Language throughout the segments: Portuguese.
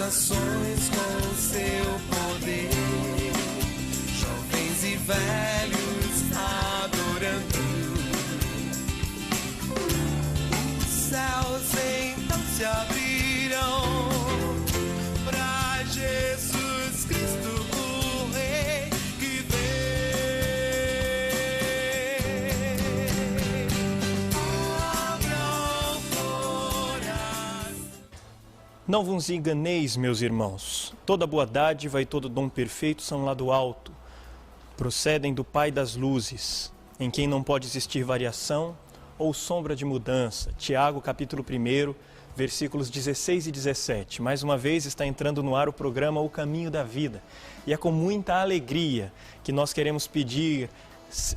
nações com o seu poder, jovens e velhos adorando. Os céus então se abrirão para Jesus Cristo, o Rei que vem. Abram floras. Não vos enganeis, meus irmãos. Toda boa dádiva e todo dom perfeito são lá do alto. Procedem do Pai das luzes, em quem não pode existir variação ou sombra de mudança. Tiago, capítulo 1, versículos 16 e 17. Mais uma vez está entrando no ar o programa O Caminho da Vida. E é com muita alegria que nós queremos pedir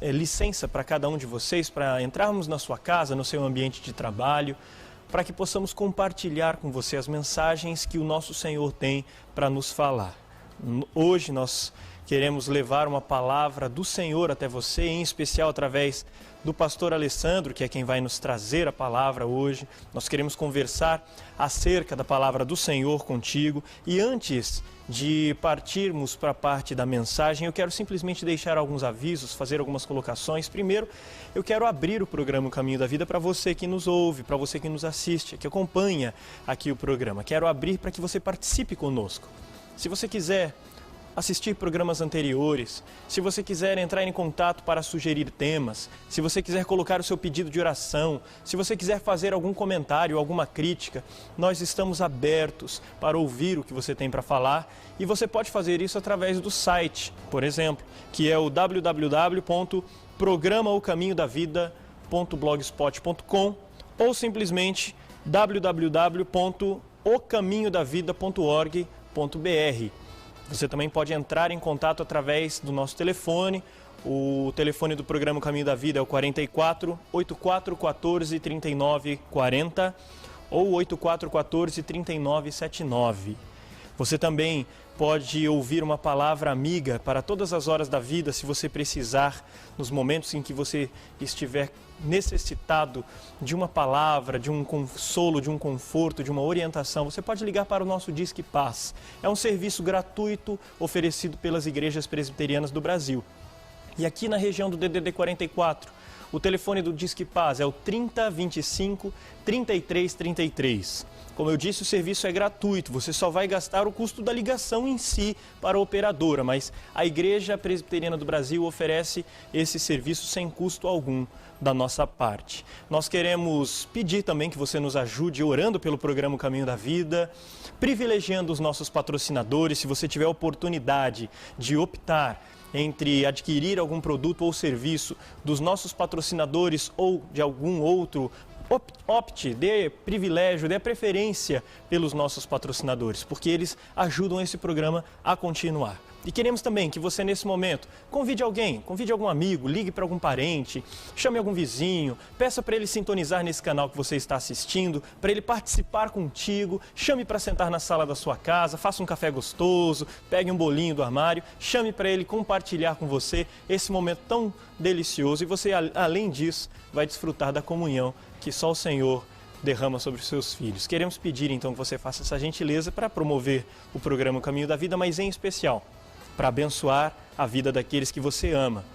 licença para cada um de vocês, para entrarmos na sua casa, no seu ambiente de trabalho, para que possamos compartilhar com você as mensagens que o nosso Senhor tem para nos falar. Hoje nós queremos levar uma palavra do Senhor até você, em especial através do pastor Alessandro, que é quem vai nos trazer a palavra hoje. Nós queremos conversar acerca da palavra do Senhor contigo. E antes de partirmos para a parte da mensagem, eu quero simplesmente deixar alguns avisos, fazer algumas colocações. Primeiro, eu quero abrir o programa O Caminho da Vida para você que nos ouve, para você que nos assiste, que acompanha aqui o programa. Quero abrir para que você participe conosco. Se você quiser assistir programas anteriores, se você quiser entrar em contato para sugerir temas, se você quiser colocar o seu pedido de oração, se você quiser fazer algum comentário, alguma crítica, nós estamos abertos para ouvir o que você tem para falar e você pode fazer isso através do site, por exemplo, que é o www.programaocaminhodavida.blogspot.com ou simplesmente www.ocaminhodavida.org.br. Você também pode entrar em contato através do nosso telefone. O telefone do programa Caminho da Vida é o 44 8414 3940 ou 8414 3979. Você também pode ouvir uma palavra amiga para todas as horas da vida, se você precisar, nos momentos em que você estiver necessitado de uma palavra, de um consolo, de um conforto, de uma orientação. Você pode ligar para o nosso Disque Paz. É um serviço gratuito oferecido pelas igrejas presbiterianas do Brasil. E aqui na região do DDD 44, o telefone do Disque Paz é o 3025 3333. Como eu disse, o serviço é gratuito, você só vai gastar o custo da ligação em si para a operadora, mas a Igreja Presbiteriana do Brasil oferece esse serviço sem custo algum da nossa parte. Nós queremos pedir também que você nos ajude orando pelo programa O Caminho da Vida, privilegiando os nossos patrocinadores. Se você tiver a oportunidade de optar entre adquirir algum produto ou serviço dos nossos patrocinadores ou de algum outro, opte, dê privilégio, dê preferência pelos nossos patrocinadores, porque eles ajudam esse programa a continuar. E queremos também que você, nesse momento, convide alguém, convide algum amigo, ligue para algum parente, chame algum vizinho, peça para ele sintonizar nesse canal que você está assistindo, para ele participar contigo, chame para sentar na sala da sua casa, faça um café gostoso, pegue um bolinho do armário, chame para ele compartilhar com você esse momento tão delicioso e você, além disso, vai desfrutar da comunhão que só o Senhor derrama sobre os seus filhos. Queremos pedir então que você faça essa gentileza para promover o programa O Caminho da Vida, mas em especial para abençoar a vida daqueles que você ama.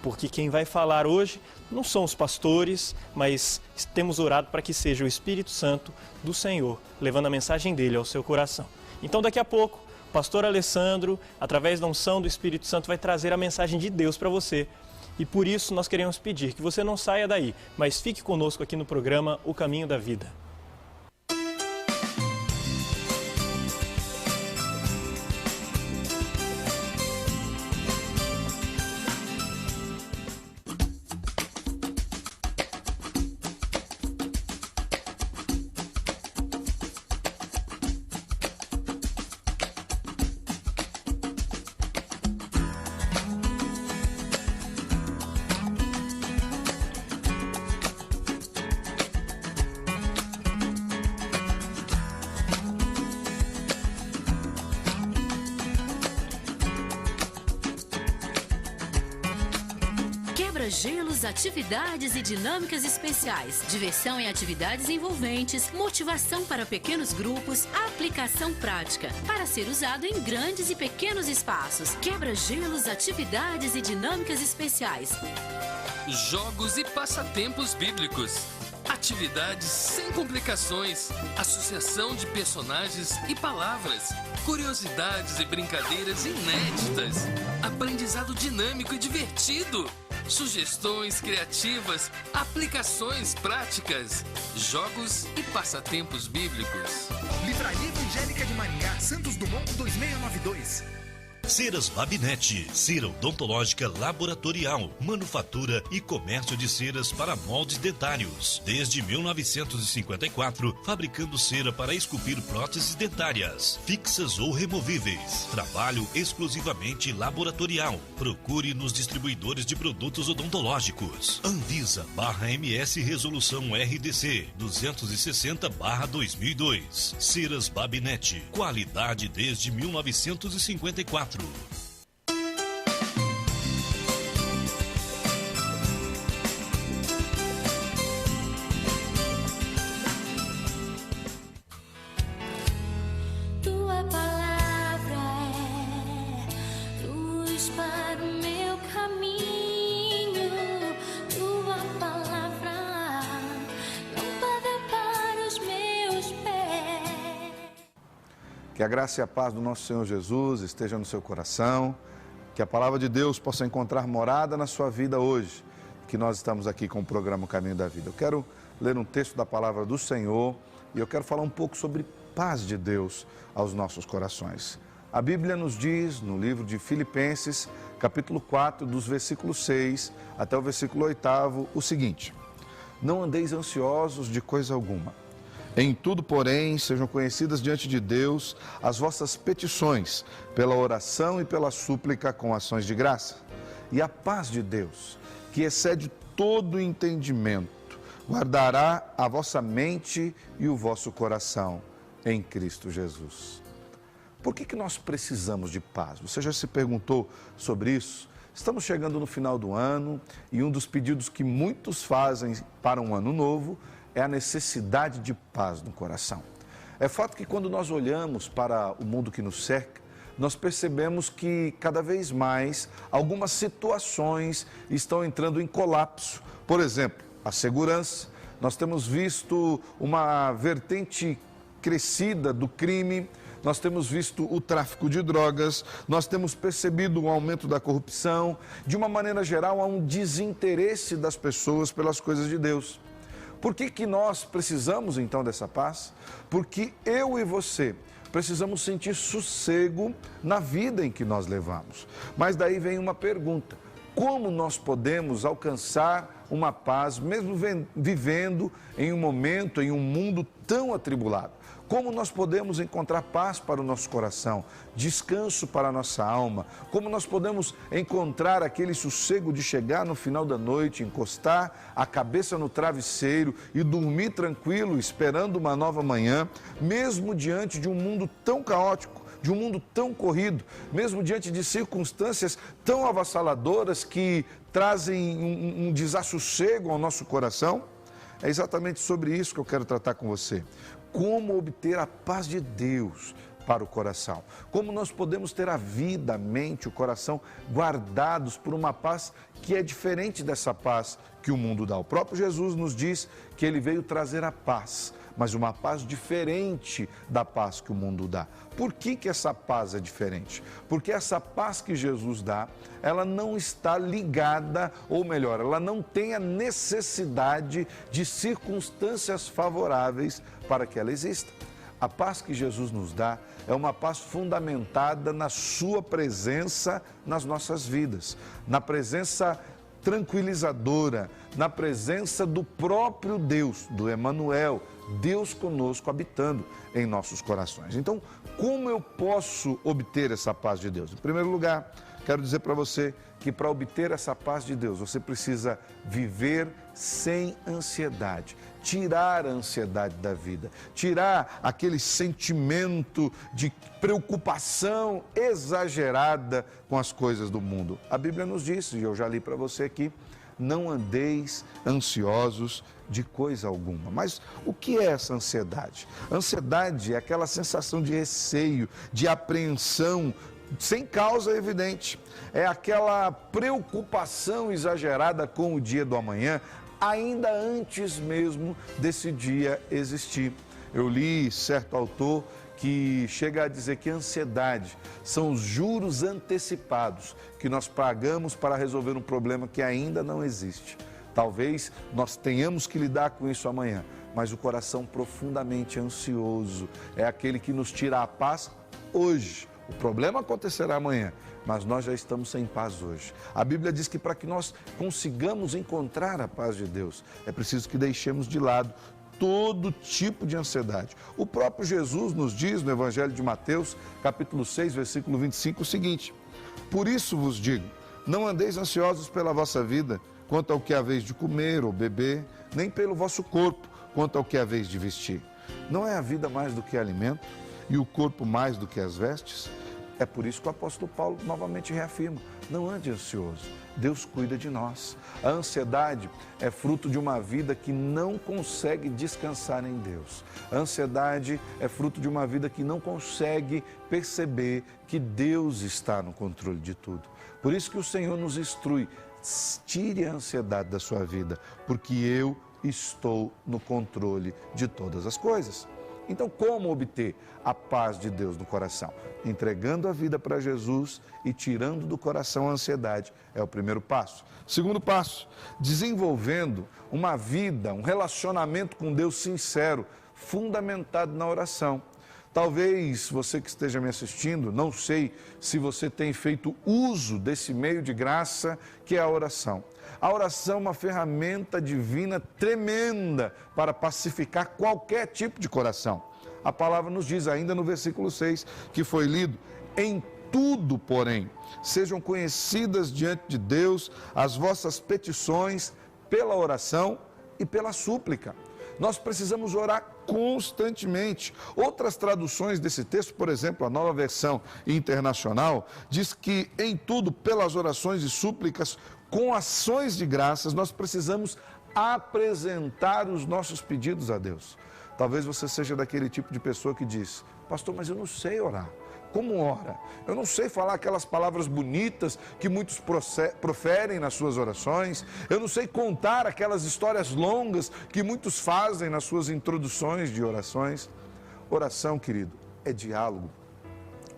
Porque quem vai falar hoje não são os pastores, mas temos orado para que seja o Espírito Santo do Senhor, levando a mensagem dele ao seu coração. Então daqui a pouco, o pastor Alessandro, através da unção do Espírito Santo, vai trazer a mensagem de Deus para você. E por isso nós queremos pedir que você não saia daí, mas fique conosco aqui no programa O Caminho da Vida. Quebra-gelos, atividades e dinâmicas especiais, diversão em atividades envolventes, motivação para pequenos grupos, aplicação prática, para ser usado em grandes e pequenos espaços. Quebra-gelos, atividades e dinâmicas especiais. Jogos e passatempos bíblicos. Atividades sem complicações, associação de personagens e palavras, curiosidades e brincadeiras inéditas, aprendizado dinâmico e divertido, sugestões criativas, aplicações práticas, jogos e passatempos bíblicos. Livraria Evangélica de Maringá, Santos Dumont 2692. Ceras Babinete, cera odontológica laboratorial, manufatura e comércio de ceras para moldes dentários. Desde 1954, fabricando cera para esculpir próteses dentárias, fixas ou removíveis. Trabalho exclusivamente laboratorial. Procure nos distribuidores de produtos odontológicos. Anvisa/MS Resolução RDC 260/2002. Ceras Babinete, qualidade desde 1954. Tua palavra é luz para o meu caminho. Tua palavra, lâmpada para os meus pés. Que a graça e a paz do nosso Senhor Jesus esteja no seu coração, que a palavra de Deus possa encontrar morada na sua vida hoje, que nós estamos aqui com o programa Caminho da Vida. Eu quero ler um texto da palavra do Senhor e eu quero falar um pouco sobre paz de Deus aos nossos corações. A Bíblia nos diz, no livro de Filipenses, capítulo 4, dos versículos 6 até o versículo 8, o seguinte: não andeis ansiosos de coisa alguma. Em tudo, porém, sejam conhecidas diante de Deus as vossas petições, pela oração e pela súplica com ações de graça. E a paz de Deus, que excede todo entendimento, guardará a vossa mente e o vosso coração em Cristo Jesus. Por que nós precisamos de paz? Você já se perguntou sobre isso? Estamos chegando no final do ano e um dos pedidos que muitos fazem para um ano novo é a necessidade de paz no coração. É fato que quando nós olhamos para o mundo que nos cerca, nós percebemos que cada vez mais algumas situações estão entrando em colapso. Por exemplo, a segurança. Nós temos visto uma vertente crescida do crime, nós temos visto o tráfico de drogas, nós temos percebido o aumento da corrupção. De uma maneira geral, há um desinteresse das pessoas pelas coisas de Deus. Por que nós precisamos então dessa paz? Porque eu e você precisamos sentir sossego na vida em que nós levamos. Mas daí vem uma pergunta: como nós podemos alcançar uma paz mesmo vivendo em um momento, em um mundo tão atribulado? Como nós podemos encontrar paz para o nosso coração, descanso para a nossa alma? Como nós podemos encontrar aquele sossego de chegar no final da noite, encostar a cabeça no travesseiro e dormir tranquilo, esperando uma nova manhã, mesmo diante de um mundo tão caótico, de um mundo tão corrido, mesmo diante de circunstâncias tão avassaladoras que trazem um desassossego ao nosso coração? É exatamente sobre isso que eu quero tratar com você. Como obter a paz de Deus para o coração? Como nós podemos ter a vida, a mente, o coração guardados por uma paz que é diferente dessa paz que o mundo dá? O próprio Jesus nos diz que ele veio trazer a paz, mas uma paz diferente da paz que o mundo dá. Por que essa paz é diferente? Porque essa paz que Jesus dá, ela não está ligada, ou melhor, ela não tem a necessidade de circunstâncias favoráveis para que ela exista. A paz que Jesus nos dá é uma paz fundamentada na sua presença nas nossas vidas, na presença tranquilizadora, na presença do próprio Deus, do Emanuel, Deus conosco habitando em nossos corações. Então, como eu posso obter essa paz de Deus? Em primeiro lugar, quero dizer para você que para obter essa paz de Deus, você precisa viver sem ansiedade, tirar a ansiedade da vida, tirar aquele sentimento de preocupação exagerada com as coisas do mundo. A Bíblia nos diz, e eu já li para você aqui, não andeis ansiosos de coisa alguma. Mas o que é essa ansiedade? Ansiedade é aquela sensação de receio, de apreensão, sem causa evidente. É aquela preocupação exagerada com o dia do amanhã, ainda antes mesmo desse dia existir. Eu li certo autor que chega a dizer que a ansiedade são os juros antecipados que nós pagamos para resolver um problema que ainda não existe. Talvez nós tenhamos que lidar com isso amanhã, mas o coração profundamente ansioso é aquele que nos tira a paz hoje. O problema acontecerá amanhã, mas nós já estamos sem paz hoje. A Bíblia diz que para que nós consigamos encontrar a paz de Deus, é preciso que deixemos de lado todo tipo de ansiedade. O próprio Jesus nos diz no Evangelho de Mateus, capítulo 6, versículo 25, o seguinte: por isso vos digo, não andeis ansiosos pela vossa vida, quanto ao que haveis de comer ou beber, nem pelo vosso corpo, quanto ao que haveis de vestir. Não é a vida mais do que alimento, e o corpo mais do que as vestes? É por isso que o apóstolo Paulo novamente reafirma: não ande ansioso, Deus cuida de nós. A ansiedade é fruto de uma vida que não consegue descansar em Deus. A ansiedade é fruto de uma vida que não consegue perceber que Deus está no controle de tudo. Por isso que o Senhor nos instrui: tire a ansiedade da sua vida, porque eu estou no controle de todas as coisas. Então, como obter a paz de Deus no coração? Entregando a vida para Jesus e tirando do coração a ansiedade é o primeiro passo. Segundo passo, desenvolvendo uma vida, um relacionamento com Deus sincero, fundamentado na oração. Talvez você que esteja me assistindo, não sei se você tem feito uso desse meio de graça que é a oração. A oração é uma ferramenta divina tremenda para pacificar qualquer tipo de coração. A palavra nos diz ainda no versículo 6, que foi lido: em tudo, porém, sejam conhecidas diante de Deus as vossas petições pela oração e pela súplica. Nós precisamos orar constantemente. Outras traduções desse texto, por exemplo, a Nova Versão Internacional, diz que em tudo, pelas orações e súplicas, com ações de graças, nós precisamos apresentar os nossos pedidos a Deus. Talvez você seja daquele tipo de pessoa que diz: pastor, mas eu não sei orar. Como ora? Eu não sei falar aquelas palavras bonitas que muitos proferem nas suas orações. Eu não sei contar aquelas histórias longas que muitos fazem nas suas introduções de orações. Oração, querido, é diálogo.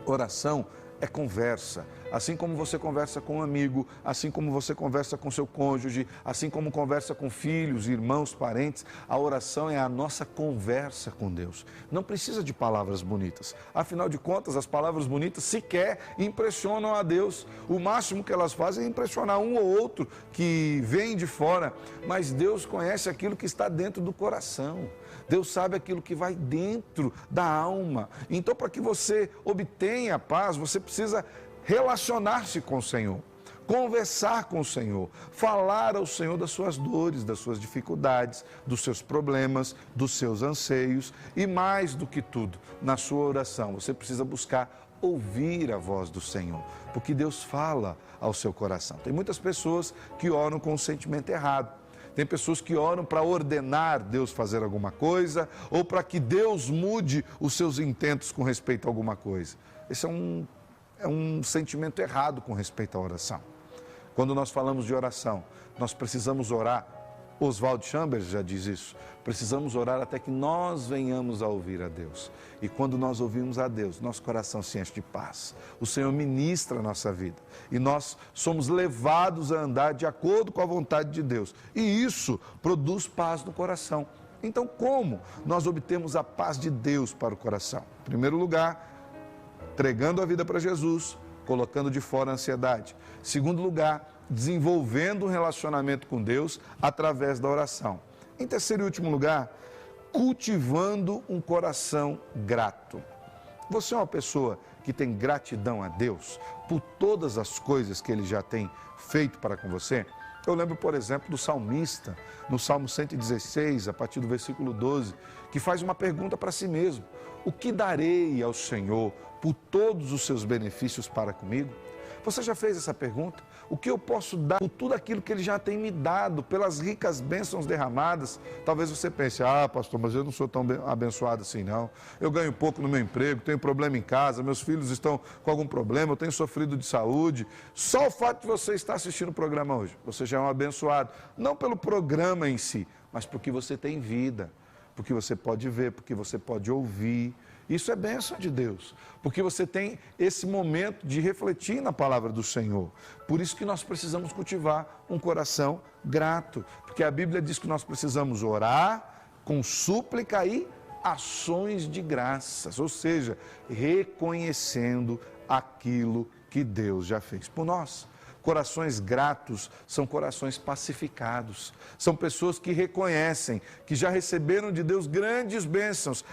Oração é conversa. Assim como você conversa com um amigo, assim como você conversa com seu cônjuge, assim como conversa com filhos, irmãos, parentes, a oração é a nossa conversa com Deus. Não precisa de palavras bonitas. Afinal de contas, as palavras bonitas sequer impressionam a Deus. O máximo que elas fazem é impressionar um ou outro que vem de fora. Mas Deus conhece aquilo que está dentro do coração. Deus sabe aquilo que vai dentro da alma. Então, para que você obtenha a paz, você precisa relacionar-se com o Senhor, conversar com o Senhor, falar ao Senhor das suas dores, das suas dificuldades, dos seus problemas, dos seus anseios e, mais do que tudo, na sua oração, você precisa buscar ouvir a voz do Senhor, porque Deus fala ao seu coração. Tem muitas pessoas que oram com um sentimento errado. Tem pessoas que oram para ordenar Deus fazer alguma coisa ou para que Deus mude os seus intentos com respeito a alguma coisa. Esse é um sentimento errado com respeito à oração. Quando nós falamos de oração, nós precisamos orar. Oswald Chambers já diz isso. Precisamos orar até que nós venhamos a ouvir a Deus. E quando nós ouvimos a Deus, nosso coração se enche de paz. O Senhor ministra a nossa vida. E nós somos levados a andar de acordo com a vontade de Deus. E isso produz paz no coração. Então, como nós obtemos a paz de Deus para o coração? Em primeiro lugar, entregando a vida para Jesus, colocando de fora a ansiedade. Em segundo lugar, desenvolvendo um relacionamento com Deus através da oração. Em terceiro e último lugar, cultivando um coração grato. Você é uma pessoa que tem gratidão a Deus por todas as coisas que Ele já tem feito para com você? Eu lembro, por exemplo, do salmista, no Salmo 116, a partir do versículo 12, que faz uma pergunta para si mesmo: o que darei ao Senhor por todos os seus benefícios para comigo? Você já fez essa pergunta? O que eu posso dar por tudo aquilo que Ele já tem me dado, pelas ricas bênçãos derramadas? Talvez você pense, pastor, mas eu não sou tão abençoado assim não. Eu ganho pouco no meu emprego, tenho problema em casa, meus filhos estão com algum problema, eu tenho sofrido de saúde. Só o fato de você estar assistindo o programa hoje, você já é um abençoado. Não pelo programa em si, mas porque você tem vida, porque você pode ver, porque você pode ouvir. Isso é bênção de Deus, porque você tem esse momento de refletir na palavra do Senhor. Por isso que nós precisamos cultivar um coração grato, porque a Bíblia diz que nós precisamos orar com súplica e ações de graças, ou seja, reconhecendo aquilo que Deus já fez por nós. Corações gratos são corações pacificados, são pessoas que reconhecem que já receberam de Deus grandes bênçãos,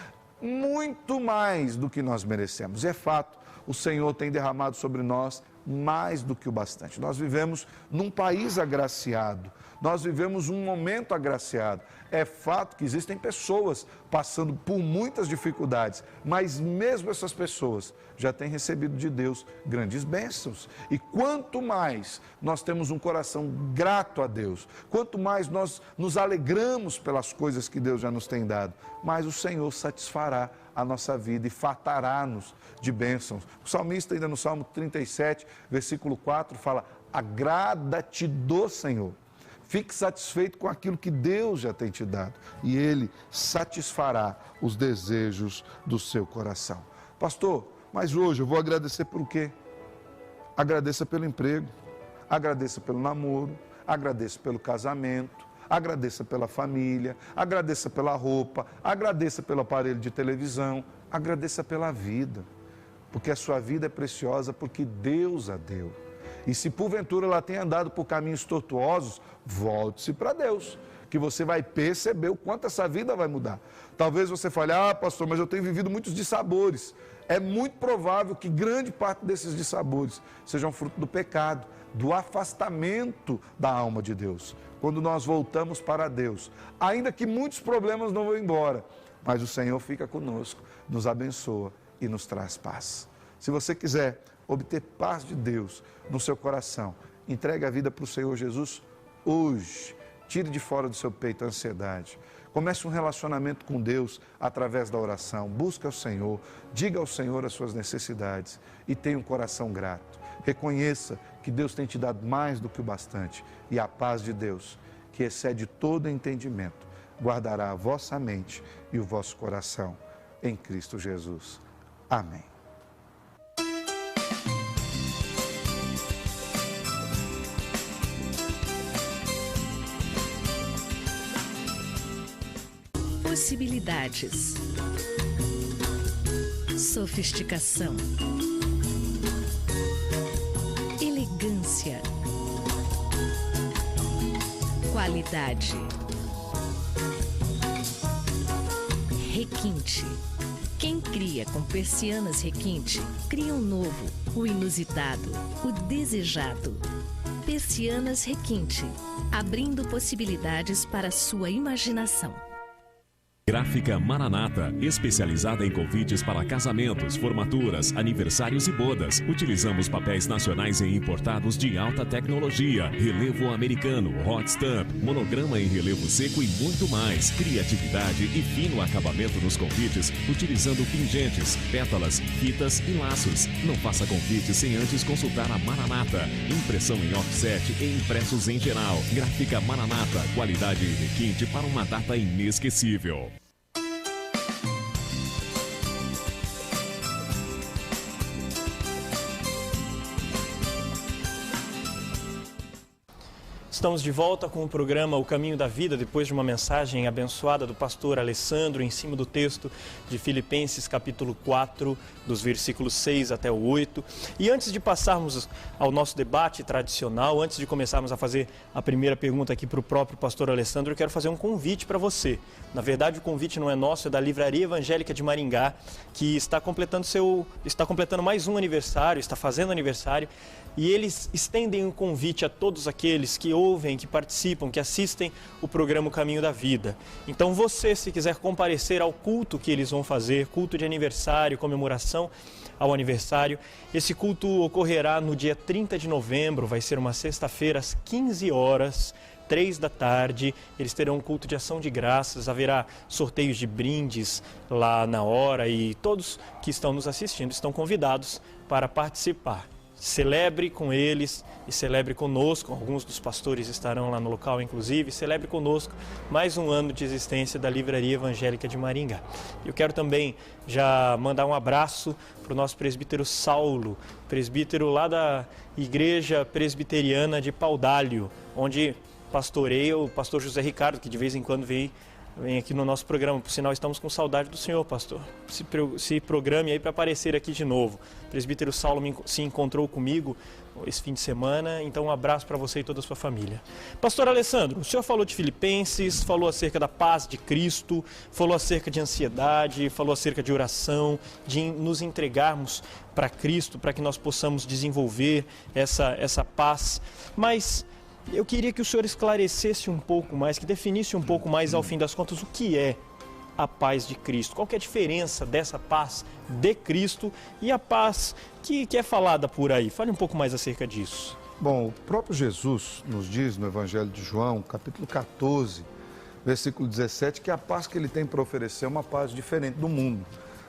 muito mais do que nós merecemos. E é fato, o Senhor tem derramado sobre nós mais do que o bastante. Nós vivemos num país agraciado, nós vivemos um momento agraciado. É fato que existem pessoas passando por muitas dificuldades, mas mesmo essas pessoas já têm recebido de Deus grandes bênçãos. E quanto mais nós temos um coração grato a Deus, quanto mais nós nos alegramos pelas coisas que Deus já nos tem dado, mais o Senhor satisfará a nossa vida e fartará-nos de bênçãos. O salmista ainda no Salmo 37, versículo 4, fala: agrada-te do Senhor. Fique satisfeito com aquilo que Deus já tem te dado e Ele satisfará os desejos do seu coração. Pastor, mas hoje eu vou agradecer por quê? Agradeça pelo emprego, agradeça pelo namoro, agradeça pelo casamento, agradeça pela família, agradeça pela roupa, agradeça pelo aparelho de televisão, agradeça pela vida, porque a sua vida é preciosa porque Deus a deu. E se porventura ela tem andado por caminhos tortuosos, volte-se para Deus, que você vai perceber o quanto essa vida vai mudar. Talvez você fale: pastor, mas eu tenho vivido muitos dissabores. É muito provável que grande parte desses dissabores sejam fruto do pecado, do afastamento da alma de Deus. Quando nós voltamos para Deus, ainda que muitos problemas não vão embora, mas o Senhor fica conosco, nos abençoa e nos traz paz. Se você quiser obter paz de Deus no seu coração, entregue a vida para o Senhor Jesus hoje. Tire de fora do seu peito a ansiedade. Comece um relacionamento com Deus através da oração. Busque ao Senhor, diga ao Senhor as suas necessidades e tenha um coração grato. Reconheça que Deus tem te dado mais do que o bastante e a paz de Deus, que excede todo entendimento, guardará a vossa mente e o vosso coração em Cristo Jesus. Amém. Possibilidades, sofisticação, elegância, qualidade, requinte. Quem cria com persianas requinte, cria um novo, o inusitado, o desejado. Persianas Requinte, abrindo possibilidades para sua imaginação. Gráfica Maranata, especializada em convites para casamentos, formaturas, aniversários e bodas. Utilizamos papéis nacionais e importados de alta tecnologia, relevo americano, hot stamp, monograma em relevo seco e muito mais. Criatividade e fino acabamento nos convites, utilizando pingentes, pétalas, fitas e laços. Não faça convite sem antes consultar a Maranata. Impressão em offset e impressos em geral. Gráfica Maranata, qualidade e requinte para uma data inesquecível. Estamos de volta com o programa O Caminho da Vida, depois de uma mensagem abençoada do pastor Alessandro em cima do texto de Filipenses capítulo 4, dos versículos 6 até o 8. E antes de passarmos ao nosso debate tradicional, antes de começarmos a fazer a primeira pergunta aqui para o próprio pastor Alessandro, eu quero fazer um convite para você. Na verdade, o convite não é nosso, é da Livraria Evangélica de Maringá, que está completando mais um aniversário, está fazendo aniversário, e eles estendem um convite a todos aqueles que ouvem ouvem, que participam, que assistem o programa O Caminho da Vida. Então você, se quiser comparecer ao culto que eles vão fazer, culto de aniversário, comemoração ao aniversário, esse culto ocorrerá no dia 30 de novembro, vai ser uma sexta-feira às 15 horas, 3 da tarde, eles terão um culto de ação de graças, haverá sorteios de brindes lá na hora e todos que estão nos assistindo estão convidados para participar. Celebre com eles e celebre conosco, alguns dos pastores estarão lá no local, inclusive, celebre conosco mais um ano de existência da Livraria Evangélica de Maringá. Eu quero também já mandar um abraço para o nosso presbítero Saulo, presbítero lá da Igreja Presbiteriana de Paudalho, onde pastoreia o pastor José Ricardo, que de vez em quando vem aqui no nosso programa. Por sinal, estamos com saudade do senhor, pastor. Se programe aí para aparecer aqui de novo. O presbítero Saulo se encontrou comigo esse fim de semana, então um abraço para você e toda a sua família. Pastor Alessandro, o senhor falou de Filipenses, falou acerca da paz de Cristo, falou acerca de ansiedade, falou acerca de oração, de nos entregarmos para Cristo, para que nós possamos desenvolver essa paz. Mas eu queria que o senhor esclarecesse um pouco mais, que definisse um pouco mais, ao fim das contas, o que é a paz de Cristo. Qual que é a diferença dessa paz de Cristo e a paz que é falada por aí? Fale um pouco mais acerca disso. Bom, o próprio Jesus nos diz no Evangelho de João, capítulo 14, versículo 17, que a paz que ele tem para oferecer é uma paz diferente do mundo.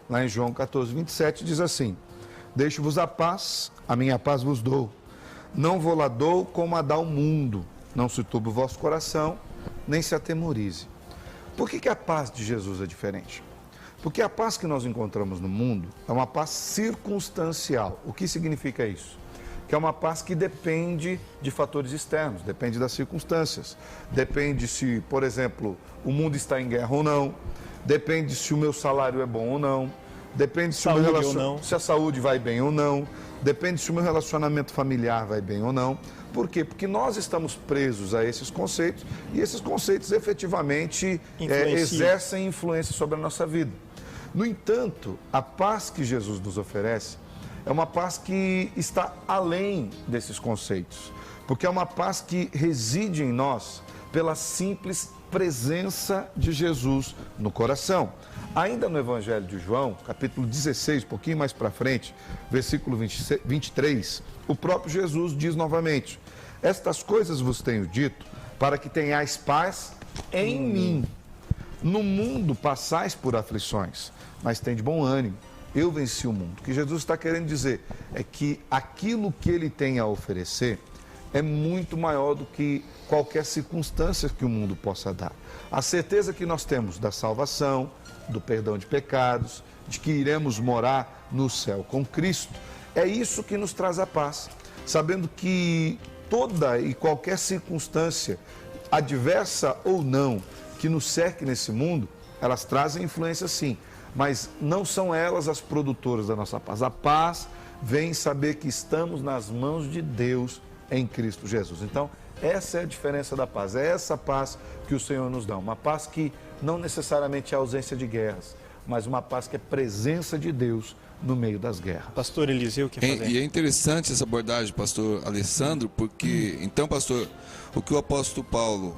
Lá em João 14, 27, diz assim: deixo-vos a paz, a minha paz vos dou. Não vou lá dou como a dá o mundo. Não se turbe o vosso coração, nem se atemorize. Por que a paz de Jesus é diferente? Porque a paz que nós encontramos no mundo é uma paz circunstancial. O que significa isso? Que é uma paz que depende de fatores externos, depende das circunstâncias. Depende se, por exemplo, o mundo está em guerra ou não. Depende se o meu salário é bom ou não. Depende se, se a saúde vai bem ou não. Depende se o meu relacionamento familiar vai bem ou não. Por quê? Porque nós estamos presos a esses conceitos e esses conceitos efetivamente exercem influência sobre a nossa vida. No entanto, a paz que Jesus nos oferece é uma paz que está além desses conceitos, porque é uma paz que reside em nós pela simples presença de Jesus no coração. Ainda no Evangelho de João, capítulo 16, um pouquinho mais para frente, versículo 23, o próprio Jesus diz novamente: estas coisas vos tenho dito para que tenhais paz em mim. No mundo passais por aflições, mas tende bom ânimo, eu venci o mundo. O que Jesus está querendo dizer é que aquilo que ele tem a oferecer é muito maior do que qualquer circunstância que o mundo possa dar. A certeza que nós temos da salvação, do perdão de pecados, de que iremos morar no céu com Cristo, é isso que nos traz a paz, sabendo que toda e qualquer circunstância, adversa ou não, que nos cerque nesse mundo, elas trazem influência sim, mas não são elas as produtoras da nossa paz. A paz vem saber que estamos nas mãos de Deus em Cristo Jesus. Então, essa é a diferença da paz, é essa paz que o Senhor nos dá, uma paz que não necessariamente é ausência de guerras, mas uma paz que é presença de Deus no meio das guerras. Pastor Eliseu, quer fazer? E é interessante essa abordagem, pastor Alessandro, porque, então, pastor, o que o apóstolo Paulo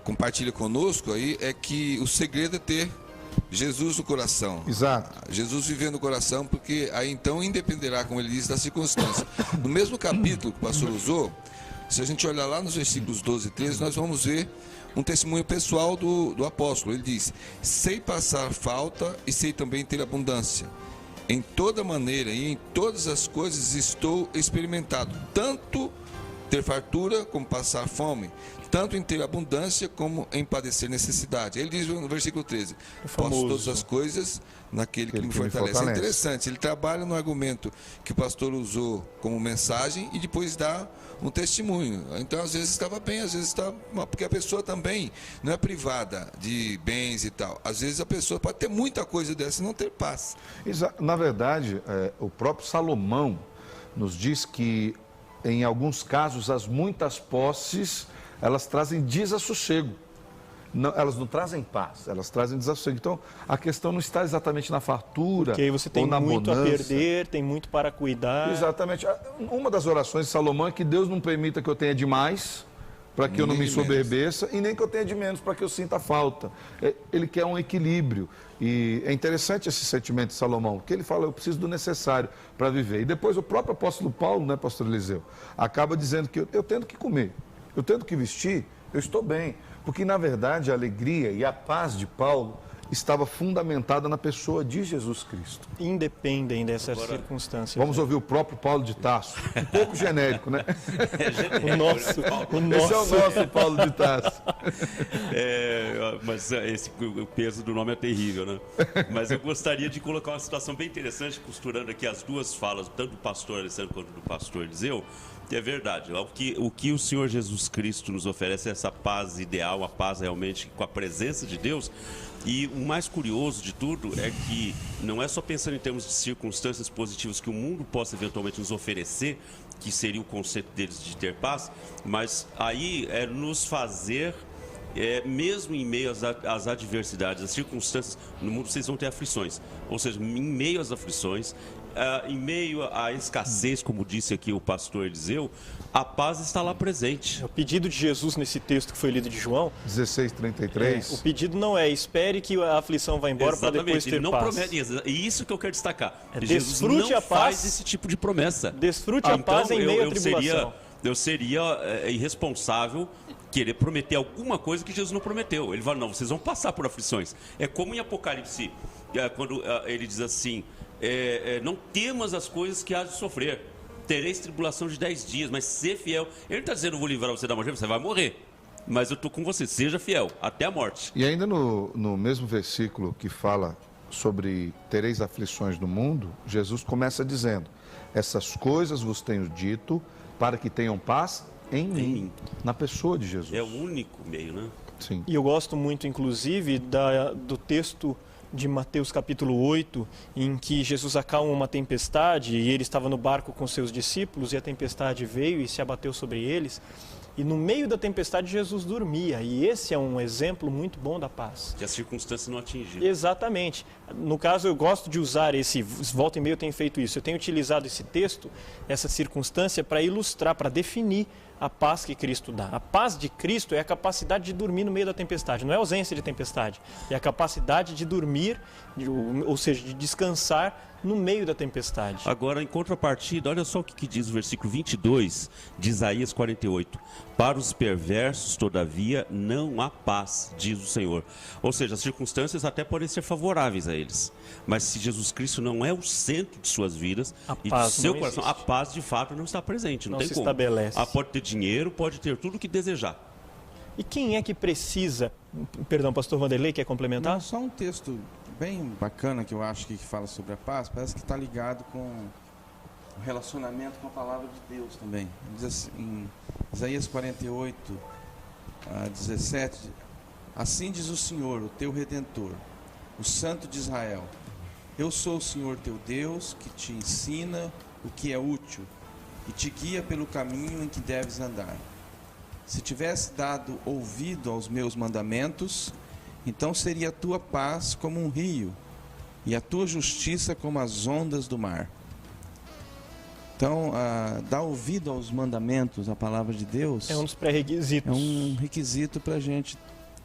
compartilha conosco aí é que o segredo é ter Jesus no coração. Exato. Jesus vivendo no coração, porque aí então independerá, como ele diz, da circunstância. No mesmo capítulo que o pastor usou, se a gente olhar lá nos versículos 12 e 13, nós vamos ver um testemunho pessoal do apóstolo. Ele diz: sei passar falta e sei também ter abundância. Em toda maneira e em todas as coisas estou experimentado, tanto ter fartura como passar fome, tanto em ter abundância como em padecer necessidade. Ele diz no versículo 13: posso todas as coisas naquele que me fortalece. É interessante, ele trabalha no argumento que o pastor usou como mensagem e depois dá um testemunho. Então, às vezes estava bem, às vezes estava mal, porque a pessoa também não é privada de bens e tal. Às vezes a pessoa pode ter muita coisa dessa e não ter paz. Na verdade, o próprio Salomão nos diz que, em alguns casos, as muitas posses, elas trazem desassossego. Não, elas não trazem paz, elas trazem desassossego. Então, a questão não está exatamente na fartura. Porque aí você tem muito a perder, tem muito para cuidar. Exatamente. Uma das orações de Salomão é que Deus não permita que eu tenha demais, para que eu não Nem me de menos. soberbeça, e nem que eu tenha de menos para que eu sinta falta. Ele quer um equilíbrio. E é interessante esse sentimento de Salomão, que ele fala, eu preciso do necessário para viver. E depois o próprio apóstolo Paulo, né, pastor Eliseu, acaba dizendo que eu tendo que comer, eu tendo que vestir, eu estou bem. Porque, na verdade, a alegria e a paz de Paulo estava fundamentada na pessoa de Jesus Cristo. Independem dessas circunstâncias. Vamos ouvir o próprio Paulo de Tarso. Um pouco genérico, né? O nosso. Esse é o nosso Paulo de Tarso. Mas o peso do nome é terrível, né? Mas eu gostaria de colocar uma situação bem interessante, costurando aqui as duas falas, tanto do pastor Alessandro quanto do pastor Eliseu, que é verdade. O que o Senhor Jesus Cristo nos oferece é essa paz ideal, a paz realmente com a presença de Deus. E o mais curioso de tudo é que não é só pensando em termos de circunstâncias positivas que o mundo possa eventualmente nos oferecer, que seria o conceito deles de ter paz, mas aí é nos fazer, mesmo em meio às adversidades, às circunstâncias, no mundo vocês vão ter aflições, ou seja, em meio às aflições, em meio à escassez, como disse aqui o pastor Eliseu, a paz está lá presente. O pedido de Jesus nesse texto que foi lido de João, 16:33. o pedido não é espere que a aflição vá embora para depois ter não paz. promete, e isso que eu quero destacar. Jesus desfrute não a paz, faz esse tipo de promessa. Desfrute a paz em meio à tribulação. Eu seria irresponsável querer prometer alguma coisa que Jesus não prometeu. Ele fala, não, vocês vão passar por aflições. É como em Apocalipse, quando ele diz assim, não temas as coisas que há de sofrer. Tereis tribulação de 10 dias, mas ser fiel. Ele não está dizendo, eu vou livrar você da morte, você vai morrer. Mas eu estou com você, seja fiel, até a morte. E ainda no mesmo versículo que fala sobre tereis aflições no mundo, Jesus começa dizendo, essas coisas vos tenho dito para que tenham paz em mim, na pessoa de Jesus. É o único meio, né? Sim. E eu gosto muito, inclusive, do texto de Mateus capítulo 8, em que Jesus acalma uma tempestade e ele estava no barco com seus discípulos e a tempestade veio e se abateu sobre eles. E no meio da tempestade Jesus dormia, e esse é um exemplo muito bom da paz. Que as circunstâncias não atingiram. Exatamente. No caso, eu gosto de usar volta e meia eu tenho feito isso, eu tenho utilizado esse texto, essa circunstância, para ilustrar, para definir a paz que Cristo dá. A paz de Cristo é a capacidade de dormir no meio da tempestade, não é ausência de tempestade, é a capacidade de dormir, ou seja, de descansar no meio da tempestade. Agora, em contrapartida, olha só o que diz o versículo 22 de Isaías 48. Para os perversos, todavia, não há paz, diz o Senhor. Ou seja, as circunstâncias até podem ser favoráveis a eles. Mas se Jesus Cristo não é o centro de suas vidas e de seu coração, a paz de fato não está presente. Não tem como. Estabelece. Pode ter dinheiro, pode ter tudo o que desejar. E quem é que precisa... Perdão, pastor Vanderlei, quer complementar? Não, só um texto bem bacana que eu acho que fala sobre a paz, parece que está ligado com o relacionamento com a palavra de Deus também. Diz assim, em Isaías 48, 17, assim diz o Senhor, o teu Redentor, o Santo de Israel, eu sou o Senhor teu Deus, que te ensina o que é útil e te guia pelo caminho em que deves andar. Se tivesse dado ouvido aos meus mandamentos, então seria a tua paz como um rio e a tua justiça como as ondas do mar. Então, dar ouvido aos mandamentos, à palavra de Deus... É um dos pré-requisitos. É um requisito para a gente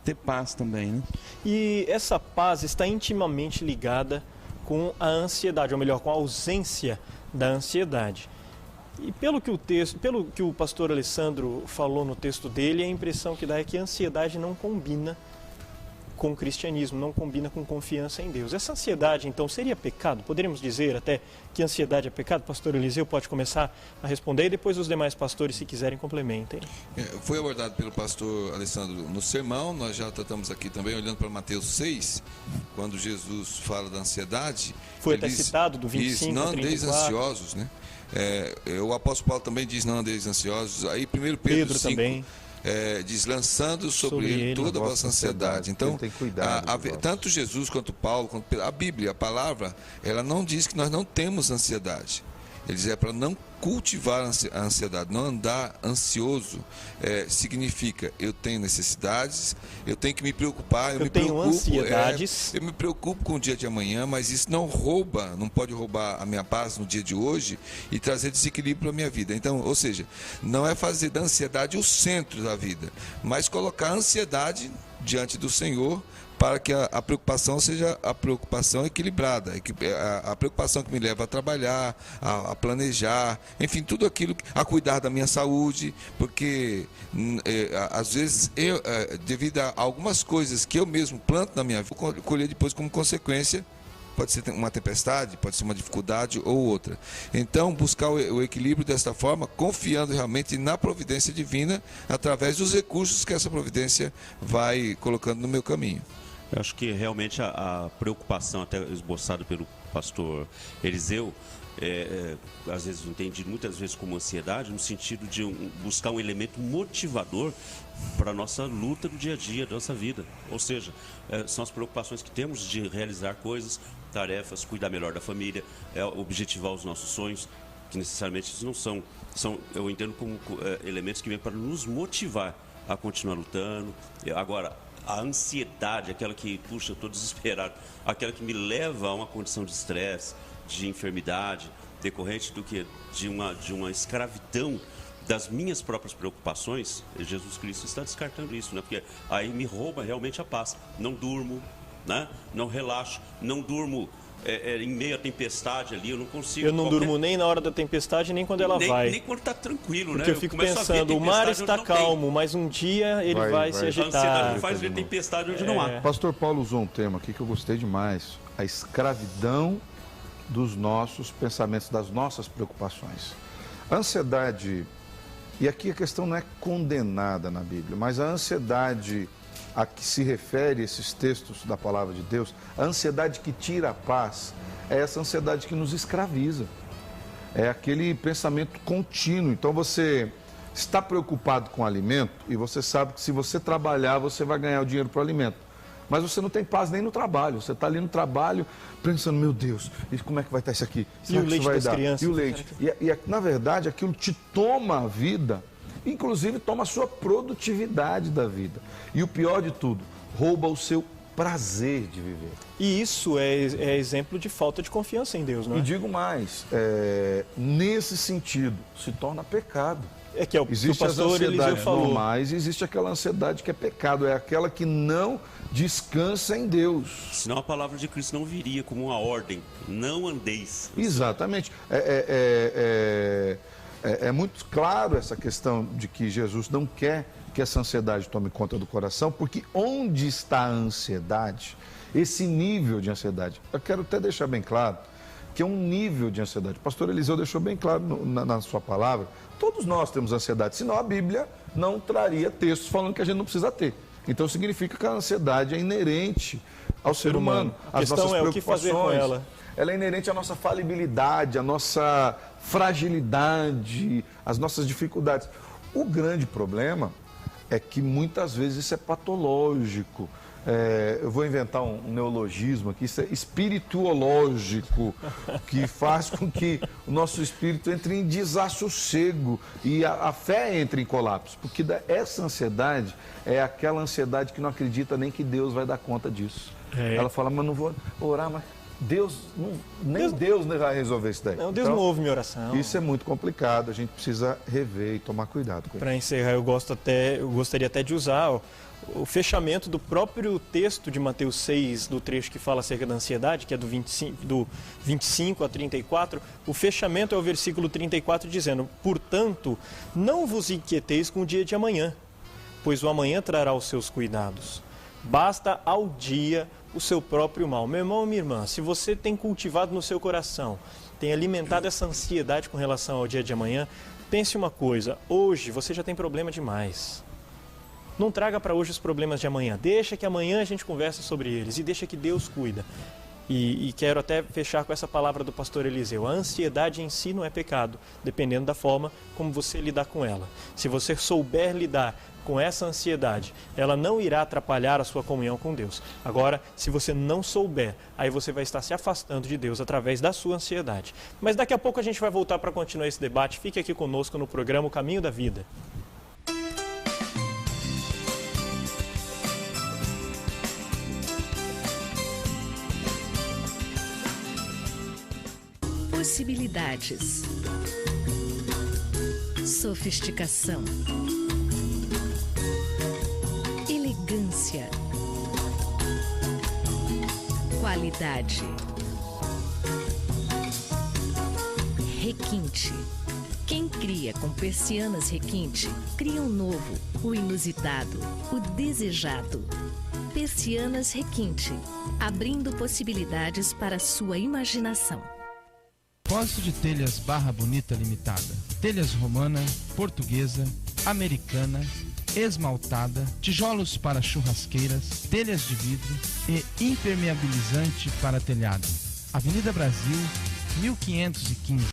ter paz também, né? E essa paz está intimamente ligada com a ansiedade, ou melhor, com a ausência da ansiedade. E pelo que o pastor Alessandro falou no texto dele, a impressão que dá é que a ansiedade não combina com o cristianismo, não combina com confiança em Deus. Essa ansiedade, então, seria pecado? Poderíamos dizer até que a ansiedade é pecado? Pastor Eliseu pode começar a responder e depois os demais pastores, se quiserem, complementem. Foi abordado pelo pastor Alessandro no sermão, nós já tratamos aqui também, olhando para Mateus 6, quando Jesus fala da ansiedade. Foi até citado do 25 não ao 34. andeis ansiosos, né? O apóstolo Paulo também diz, não andeis ansiosos. Aí 1 Pedro 5, também. Diz, lançando sobre ele toda a vossa ansiedade. Então, tem cuidado, tanto Jesus quanto Paulo, quanto a Bíblia, a palavra, ela não diz que nós não temos ansiedade. Ele diz, para não cultivar a ansiedade, não andar ansioso, significa eu tenho necessidades, eu tenho que me preocupar, eu tenho ansiedades. Eu me preocupo com o dia de amanhã, mas isso não pode roubar a minha paz no dia de hoje e trazer desequilíbrio para a minha vida. Então, ou seja, não é fazer da ansiedade o centro da vida, mas colocar a ansiedade diante do Senhor, para que a preocupação seja a preocupação equilibrada, a preocupação que me leva a trabalhar, a planejar, enfim, tudo aquilo, a cuidar da minha saúde, porque às vezes devido a algumas coisas que eu mesmo planto na minha vida, colher depois como consequência. Pode ser uma tempestade, pode ser uma dificuldade ou outra. Então, buscar o equilíbrio desta forma, confiando realmente na providência divina, através dos recursos que essa providência vai colocando no meu caminho. Eu acho que realmente a preocupação, até esboçada pelo pastor Eliseu, às vezes entendido muitas vezes como ansiedade, no sentido de buscar um elemento motivador para a nossa luta do dia a dia, da nossa vida. Ou seja, são as preocupações que temos de realizar coisas, tarefas, cuidar melhor da família, objetivar os nossos sonhos, que necessariamente não são eu entendo como elementos que vêm para nos motivar a continuar lutando. Agora, a ansiedade, aquela que, puxa, eu estou desesperado, aquela que me leva a uma condição de estresse, de enfermidade, decorrente do que de uma escravidão das minhas próprias preocupações, Jesus Cristo está descartando isso, né? Porque aí me rouba realmente a paz. Não durmo, né? Não relaxo, não durmo em meio à tempestade ali, eu não consigo. Eu não durmo nem na hora da tempestade, nem quando ela vai. Nem quando está tranquilo, porque né? eu fico pensando, o mar está calmo, mas um dia ele vai se agitar. A ansiedade não faz ver tempestade onde não há. Pastor Paulo usou um tema aqui que eu gostei demais, a escravidão dos nossos pensamentos, das nossas preocupações. A ansiedade, e aqui a questão não é condenada na Bíblia, mas a ansiedade a que se refere esses textos da palavra de Deus, a ansiedade que tira a paz, é essa ansiedade que nos escraviza. É aquele pensamento contínuo. Então você está preocupado com o alimento e você sabe que se você trabalhar, você vai ganhar o dinheiro para o alimento. Mas você não tem paz nem no trabalho. Você está ali no trabalho pensando, meu Deus, como é que vai estar isso aqui? E o leite das crianças? E o leite? E na verdade, aquilo te toma a vida, inclusive toma a sua produtividade da vida. E o pior de tudo, rouba o seu prazer de viver. E isso é exemplo de falta de confiança em Deus, não é? E digo mais, nesse sentido, se torna pecado. É que é o que o pastor Eliseu falou. Mas existe aquela ansiedade que é pecado, é aquela que não descansa em Deus. Senão a palavra de Cristo não viria como uma ordem, não andeis. Exatamente. É muito claro essa questão de que Jesus não quer que essa ansiedade tome conta do coração, porque onde está a ansiedade, esse nível de ansiedade, eu quero até deixar bem claro que é um nível de ansiedade. O pastor Eliseu deixou bem claro na sua palavra, todos nós temos ansiedade, senão a Bíblia não traria textos falando que a gente não precisa ter. Então significa que a ansiedade é inerente ao ser humano. A questão é o que fazer com ela. Ela é inerente à nossa falibilidade, à nossa fragilidade, às nossas dificuldades. O grande problema é que muitas vezes isso é patológico. Eu vou inventar um neologismo aqui, isso é espirituológico, que faz com que o nosso espírito entre em desassossego e a fé entre em colapso, porque essa ansiedade é aquela ansiedade que não acredita nem que Deus vai dar conta disso. Ela fala, mas não vou orar, mas Deus vai resolver isso daí. Não, Deus não ouve minha oração. Isso é muito complicado, a gente precisa rever e tomar cuidado com isso. Para encerrar, eu gostaria até de usar o fechamento do próprio texto de Mateus 6, do trecho que fala acerca da ansiedade, que é do 25 a 34. O fechamento é o versículo 34 dizendo, portanto, não vos inquieteis com o dia de amanhã, pois o amanhã trará os seus cuidados. Basta ao dia o seu próprio mal. Meu irmão, minha irmã, se você tem cultivado no seu coração, tem alimentado essa ansiedade com relação ao dia de amanhã, pense uma coisa, hoje você já tem problema demais. Não traga para hoje os problemas de amanhã, deixa que amanhã a gente conversa sobre eles e deixa que Deus cuida. E quero até fechar com essa palavra do pastor Eliseu. A ansiedade em si não é pecado, dependendo da forma como você lidar com ela. Se você souber lidar com essa ansiedade, ela não irá atrapalhar a sua comunhão com Deus. Agora, se você não souber, aí você vai estar se afastando de Deus através da sua ansiedade. Mas daqui a pouco a gente vai voltar para continuar esse debate. Fique aqui conosco no programa O Caminho da Vida. Possibilidades. Sofisticação. Elegância. Qualidade. Requinte. Quem cria com persianas requinte, cria um novo, o inusitado, o desejado. Persianas Requinte, abrindo possibilidades para a sua imaginação. Depósito de telhas Barra Bonita Limitada. Telhas romana, portuguesa, americana, esmaltada, tijolos para churrasqueiras, telhas de vidro e impermeabilizante para telhado. Avenida Brasil, 1515.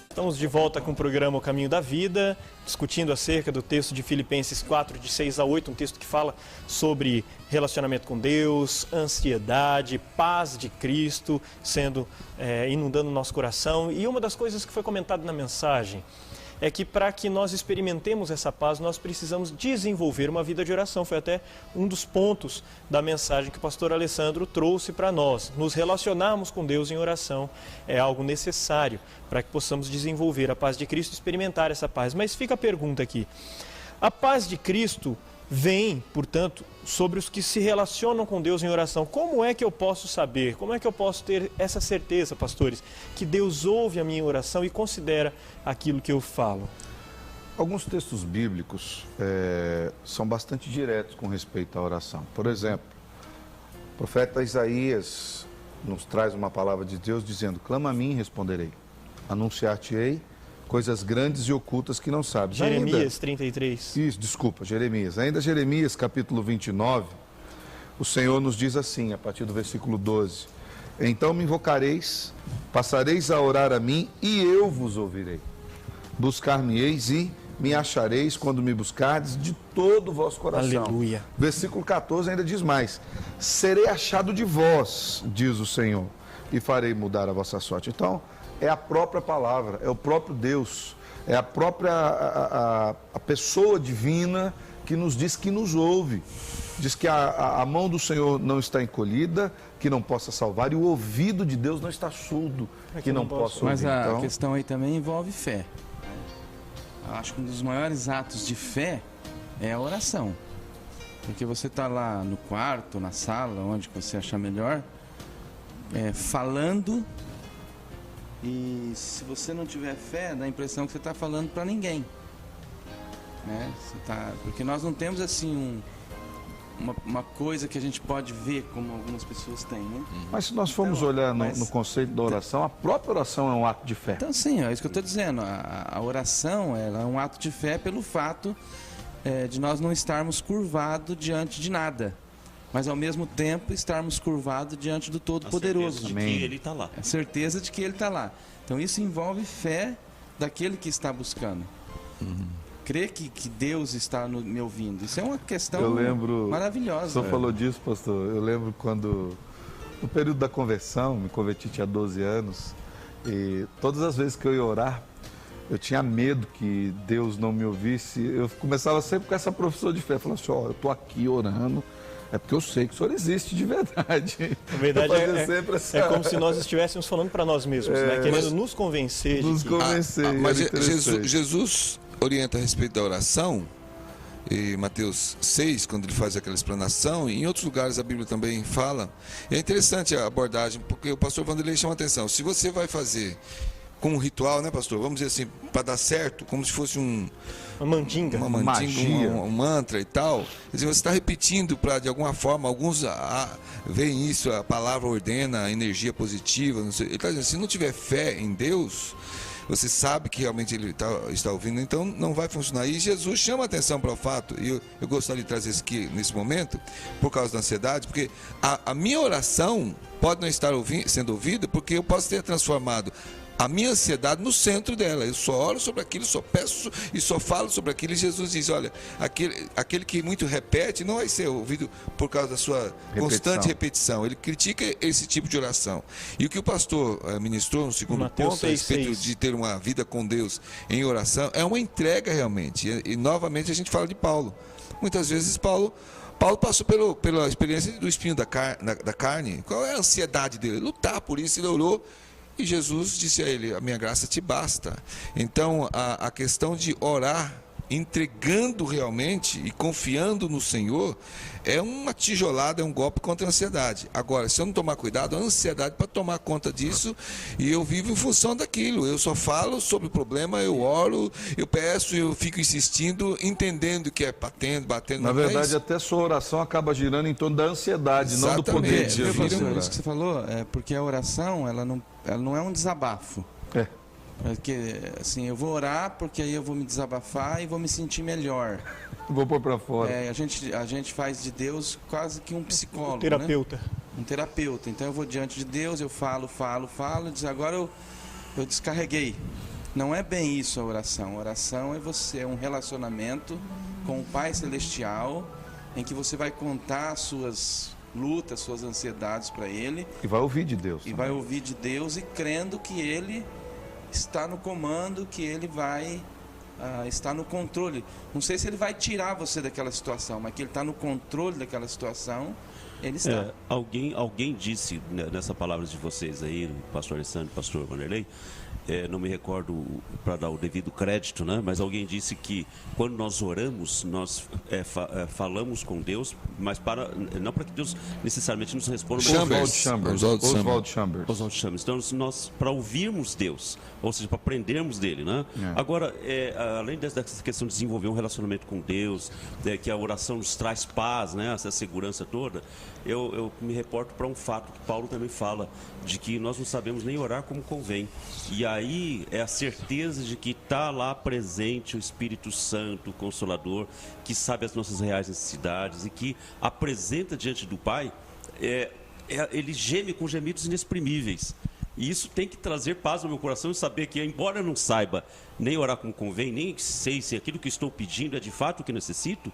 Estamos de volta com o programa O Caminho da Vida, discutindo acerca do texto de Filipenses 4, de 6 a 8, um texto que fala sobre relacionamento com Deus, ansiedade, paz de Cristo sendo inundando o nosso coração. E uma das coisas que foi comentada na mensagem é que para que nós experimentemos essa paz, nós precisamos desenvolver uma vida de oração. Foi até um dos pontos da mensagem que o pastor Alessandro trouxe para nós. Nos relacionarmos com Deus em oração é algo necessário para que possamos desenvolver a paz de Cristo e experimentar essa paz. Mas fica a pergunta aqui. A paz de Cristo vem, portanto, sobre os que se relacionam com Deus em oração. Como é que eu posso saber, como é que eu posso ter essa certeza, pastores, que Deus ouve a minha oração e considera aquilo que eu falo? Alguns textos bíblicos são bastante diretos com respeito à oração. Por exemplo, o profeta Isaías nos traz uma palavra de Deus dizendo: clama a mim e responderei, anunciar-te-ei coisas grandes e ocultas que não sabes. Jeremias 33. Isso, desculpa, Jeremias. Ainda Jeremias, capítulo 29, o Senhor nos diz assim, a partir do versículo 12: então me invocareis, passareis a orar a mim e eu vos ouvirei. Buscar-me-eis e me achareis quando me buscardes de todo o vosso coração. Aleluia. Versículo 14 ainda diz mais: serei achado de vós, diz o Senhor, e farei mudar a vossa sorte. Então, é a própria palavra, é o próprio Deus, é a própria a pessoa divina que nos diz que nos ouve. Diz que a mão do Senhor não está encolhida, que não possa salvar, e o ouvido de Deus não está surdo, que não possa ouvir. Mas a questão aí também envolve fé. Eu acho que um dos maiores atos de fé é a oração. Porque você está lá no quarto, na sala, onde você achar melhor, falando. E se você não tiver fé, dá a impressão que você está falando para ninguém, né? Porque nós não temos assim uma coisa que a gente pode ver como algumas pessoas têm, né? Mas se nós formos olhar no conceito da oração, a própria oração é um ato de fé. Então sim, é isso que eu estou dizendo. A oração ela é um ato de fé pelo fato de nós não estarmos curvados diante de nada, mas ao mesmo tempo estarmos curvados diante do Todo-Poderoso. A certeza de que Ele está lá. A certeza de que Ele está lá. Então isso envolve fé daquele que está buscando. Crer que Deus está me ouvindo. Isso é uma questão maravilhosa. O senhor falou disso, pastor. Eu lembro quando, no período da conversão, me converti, tinha 12 anos, e todas as vezes que eu ia orar, eu tinha medo que Deus não me ouvisse. Eu começava sempre com essa profissão de fé. Eu falava assim: eu estou aqui orando, é porque eu sei que o Senhor existe de verdade. Na verdade, é como se nós estivéssemos falando para nós mesmos, né? Querendo nos convencer. Mas Jesus orienta a respeito da oração, em Mateus 6, quando ele faz aquela explanação, e em outros lugares a Bíblia também fala. E é interessante a abordagem, porque o pastor Vanderlei chama a atenção. Se você vai fazer com um ritual, né, pastor? Vamos dizer assim, para dar certo, como se fosse uma mandinga, um mantra e tal. Quer dizer, você está repetindo para, de alguma forma, alguns veem isso, a palavra ordena a energia positiva. Não sei. Ele está dizendo, se não tiver fé em Deus, você sabe que realmente ele está ouvindo, então não vai funcionar. E Jesus chama a atenção para o fato, e eu gostaria de trazer isso aqui nesse momento, por causa da ansiedade, porque a minha oração pode não estar sendo ouvida, porque eu posso ter transformado a minha ansiedade no centro dela. Eu só oro sobre aquilo, só peço e só falo sobre aquilo. E Jesus diz, olha, aquele que muito repete não vai ser ouvido por causa da sua constante repetição. Ele critica esse tipo de oração. E o que o pastor ministrou no segundo Mateus ponto, a respeito de ter uma vida com Deus em oração, é uma entrega realmente. E novamente a gente fala de Paulo. Muitas vezes Paulo passou pela experiência do espinho da carne. Qual é a ansiedade dele? Lutar por isso, ele orou. E Jesus disse a ele, a minha graça te basta. Então, a questão de orar, entregando realmente e confiando no Senhor, é uma tijolada, é um golpe contra a ansiedade. Agora, se eu não tomar cuidado, a ansiedade para tomar conta disso, e eu vivo em função daquilo. Eu só falo sobre o problema, eu oro, eu peço, eu fico insistindo, entendendo que é batendo. Na verdade, até sua oração acaba girando em torno da ansiedade, não do poder de Jesus. Isso que você falou, porque a oração, ela não é um desabafo. Porque, assim, eu vou orar porque aí eu vou me desabafar e vou me sentir melhor. Vou pôr para fora. A gente faz de Deus quase que um psicólogo, terapeuta. Né? Um terapeuta. Então eu vou diante de Deus, eu falo, e diz, agora eu descarreguei. Não é bem isso a oração. A oração é um relacionamento com o Pai Celestial, em que você vai contar suas lutas, suas ansiedades para Ele. E vai ouvir de Deus. E vai ouvir de Deus e crendo que Ele está no comando, que Ele vai estar no controle. Não sei se Ele vai tirar você daquela situação, mas que Ele está no controle daquela situação, Ele está. Alguém disse nessa palavra de vocês aí, pastor Alessandro, pastor Vanderlei, não me recordo para dar o devido crédito, né? Mas alguém disse que quando nós oramos, nós falamos com Deus, mas não para que Deus necessariamente nos responda. Oswald Chambers. Então, nós para ouvirmos Deus, ou seja, para aprendermos dele, né? Agora, além dessa questão de desenvolver um relacionamento com Deus, que a oração nos traz paz, né? Essa segurança toda, eu me reporto para um fato que Paulo também fala, de que nós não sabemos nem orar como convém. E aí é a certeza de que está lá presente o Espírito Santo, o Consolador, que sabe as nossas reais necessidades e que apresenta diante do Pai, ele geme com gemidos inexprimíveis. E isso tem que trazer paz no meu coração e saber que, embora eu não saiba nem orar como convém, nem sei se aquilo que estou pedindo é de fato o que necessito,